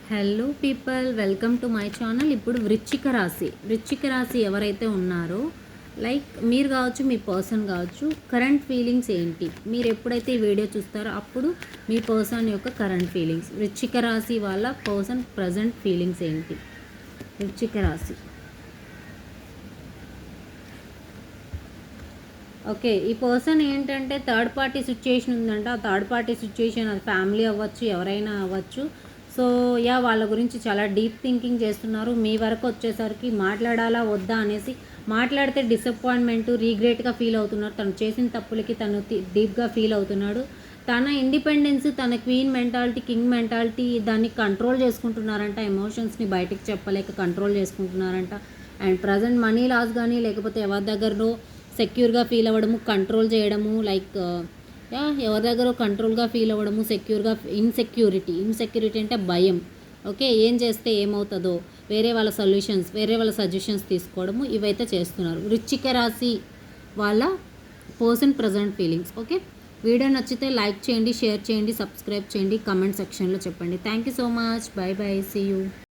Hello people, welcome to my channel. ఇప్పుడు వృశ్చిక రాశి ఎవరైతే ఉన్నారో, లైక్ మీరు కావచ్చు, మీ పర్సన్ కావచ్చు, కరెంట్ ఫీలింగ్స్ ఏంటి, మీరు ఎప్పుడైతే ఈ వీడియో చూస్తారో అప్పుడు మీ పర్సన్ యొక్క కరెంట్ ఫీలింగ్స్, వృశ్చిక రాశి వాళ్ళ పర్సన్ ప్రజెంట్ ఫీలింగ్స్ ఏంటి. వృశ్చిక రాశి, ఓకే. ఈ పర్సన్ ఏంటంటే థర్డ్ పార్టీ సిచ్యుయేషన్ ఉందంట. ఆ థర్డ్ పార్టీ సిచ్యుయేషన్ అది ఫ్యామిలీ అవ్వచ్చు, ఎవరైనా అవ్వచ్చు. సో వాళ్ళ గురించి చాలా డీప్ థింకింగ్ చేస్తున్నారు. మీ వరకు వచ్చేసరికి మాట్లాడాలా వద్దా అనేసి, మాట్లాడితే డిసప్పాయింట్మెంట్, రీగ్రెట్గా ఫీల్ అవుతున్నారు. తను చేసిన తప్పులకి తను డీప్గా ఫీల్ అవుతున్నాడు. తన ఇండిపెండెన్స్, తన క్వీన్ మెంటాలిటీ, కింగ్ మెంటాలిటీ, దాన్ని కంట్రోల్ చేసుకుంటున్నారంట. ఎమోషన్స్ని బయటికి చెప్పలేక కంట్రోల్ చేసుకుంటున్నారంట. అండ్ ప్రజెంట్ మనీ లాస్ కానీ, లేకపోతే ఎవరి దగ్గరలో సెక్యూర్గా ఫీల్ అవ్వడము, కంట్రోల్ చేయడము, లైక్ ఎవరి దగ్గర కంట్రోల్గా ఫీల్ అవ్వడము, ఇన్సెక్యూరిటీ అంటే భయం. ఓకే, ఏం చేస్తే ఏమవుతుందో, వేరే వాళ్ళ సజెషన్స్ తీసుకోవడము, ఇవైతే చేస్తున్నారు వృశ్చిక రాశి వాళ్ళ person present feelings. Okay, video నచ్చితే లైక్ చేయండి, షేర్ చేయండి, సబ్స్క్రైబ్ చేయండి, కమెంట్ సెక్షన్లో చెప్పండి. Thank you so much. Bye bye, see you.